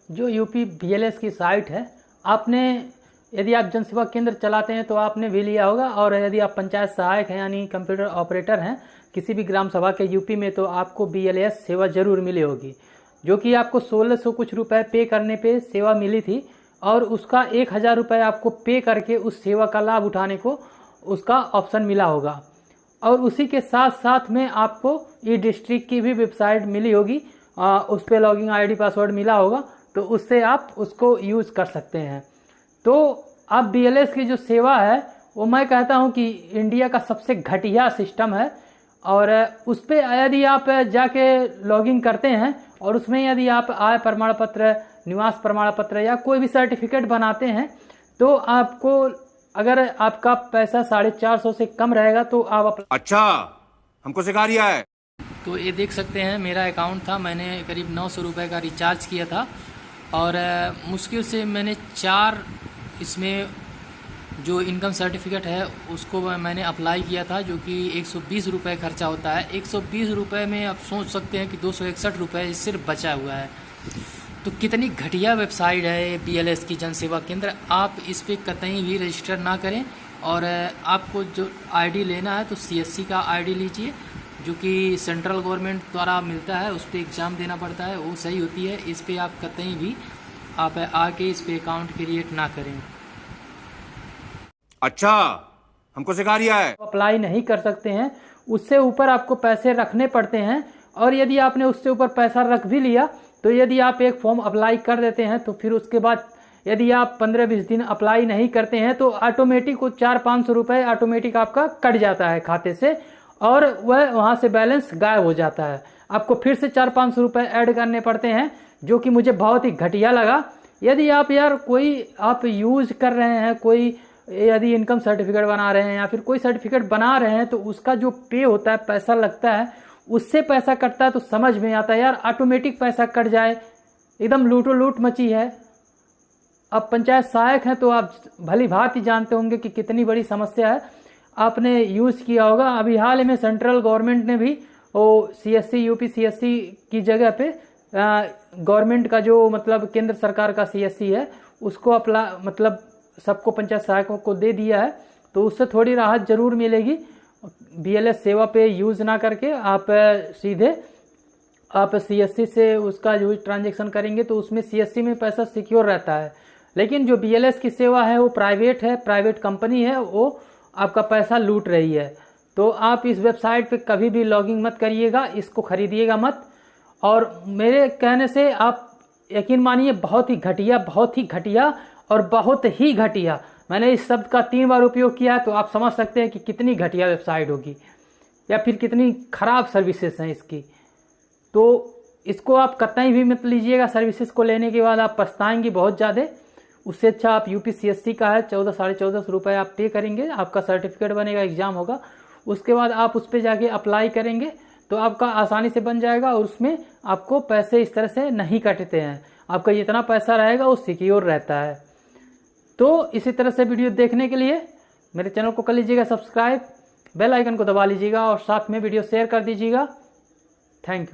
जो UP BLS की site है, आपने यदि आप जनसेवा केंद्र चलाते हैं तो आपने भी लिया होगा, और यदि आप पंचायत सहायक हैं यानी कंप्यूटर ऑपरेटर हैं किसी भी ग्राम सभा के यूपी में, तो आपको बीएलएस सेवा जरूर मिली होगी, जो कि आपको 1600 कुछ रुपए पे करने पे सेवा मिली थी, और उसका 1000 रुपये आपको पे करके उस सेवा का लाभ उठाने को उसका ऑप्शन मिला होगा। और उसी के साथ साथ में आपको ई डिस्ट्रिक्ट की भी वेबसाइट मिली होगी, उस पर लॉगिन आईडी पासवर्ड मिला होगा, तो उससे आप उसको यूज़ कर सकते हैं। तो अब बीएलएस की जो सेवा है वो मैं कहता हूं कि इंडिया का सबसे घटिया सिस्टम है, और उस पर यदि आप जाके लॉगिन करते हैं और उसमें यदि आप आय प्रमाण पत्र, निवास प्रमाण पत्र या कोई भी सर्टिफिकेट बनाते हैं, तो आपको अगर आपका पैसा 450 से कम रहेगा तो आप अच्छा हमको सिखा रिया है। तो ये देख सकते हैं मेरा अकाउंट था, मैंने करीब 900 रुपये का रिचार्ज किया था, और मुश्किल से मैंने 4 इसमें जो इनकम सर्टिफिकेट है उसको मैंने अप्लाई किया था, जो कि 120 रुपये खर्चा होता है। 120 रुपये में आप सोच सकते हैं कि 261 रुपये सिर्फ बचा हुआ है। तो कितनी घटिया वेबसाइट है बीएलएस की जनसेवा केंद्र। आप इस पर कतई भी रजिस्टर ना करें, और आपको जो आईडी लेना है तो सीएससी का आईडी लीजिए, जो कि सेंट्रल गवर्नमेंट द्वारा मिलता है, उस पर एग्ज़ाम देना पड़ता है, वो सही होती है। इस पर आप कतई भी आप आके इस पे अकाउंट क्रिएट ना करें। अच्छा हमको सिखा रिया है। अप्लाई नहीं कर सकते हैं, उससे ऊपर आपको पैसे रखने पड़ते हैं, और यदि आपने उससे ऊपर पैसा रख भी लिया तो यदि आप एक फॉर्म अप्लाई कर देते हैं तो फिर उसके बाद यदि आप 15-20 दिन अप्लाई नहीं करते हैं तो ऑटोमेटिक वो 400-500 रुपये ऑटोमेटिक आपका कट जाता है खाते से, और वह वहाँ से बैलेंस गायब हो जाता है। आपको फिर से 400-500 रुपये ऐड करने पड़ते हैं, जो कि मुझे बहुत ही घटिया लगा। यदि आप यार कोई आप यूज कर रहे हैं, कोई यदि इनकम सर्टिफिकेट बना रहे हैं या फिर कोई सर्टिफिकेट बना रहे हैं, तो उसका जो पे होता है, पैसा लगता है, उससे पैसा कटता है, तो समझ में आता है यार ऑटोमेटिक पैसा कट जाए, एकदम लूटो लूट मची है। अब पंचायत सहायक हैं तो आप भली भांति जानते होंगे कि कितनी बड़ी समस्या है, आपने यूज किया होगा। अभी हाल में सेंट्रल गवर्नमेंट ने भी वो सीएससी, यूपी सीएससी की जगह पे गवर्नमेंट का जो मतलब केंद्र सरकार का सीएससी है उसको अप्लाई मतलब सबको पंचायत सहायकों को दे दिया है, तो उससे थोड़ी राहत जरूर मिलेगी। बीएलएस सेवा पे यूज ना करके आप सीधे आप सीएससी से उसका जो ट्रांजैक्शन करेंगे तो उसमें सीएससी में पैसा सिक्योर रहता है। लेकिन जो बीएलएस की सेवा है वो प्राइवेट है, प्राइवेट कंपनी है, वो आपका पैसा लूट रही है। तो आप इस वेबसाइट पे कभी भी लॉगिंग मत करिएगा, इसको खरीदिएगा मत। और मेरे कहने से आप यकीन मानिए बहुत ही घटिया, बहुत ही घटिया और बहुत ही घटिया, मैंने इस शब्द का 3 बार उपयोग किया, तो आप समझ सकते हैं कि कितनी घटिया वेबसाइट होगी या फिर कितनी खराब सर्विसेज हैं इसकी। तो इसको आप कतई भी मत लीजिएगा, सर्विसेज को लेने के बाद आप पछताएंगे बहुत ज़्यादा। उससे अच्छा आप यूपीसीएससी का है, 1400-1450 रुपये आप पे करेंगे, आपका सर्टिफिकेट बनेगा, एग्जाम होगा, उसके बाद आप उस पर जाके अप्लाई करेंगे तो आपका आसानी से बन जाएगा, और उसमें आपको पैसे इस तरह से नहीं कटते हैं। आपका जितना पैसा रहेगा वो सिक्योर रहता है। तो इसी तरह से वीडियो देखने के लिए मेरे चैनल को कर लीजिएगा सब्सक्राइब, बेल आइकन को दबा लीजिएगा और साथ में वीडियो शेयर कर दीजिएगा। Thank you.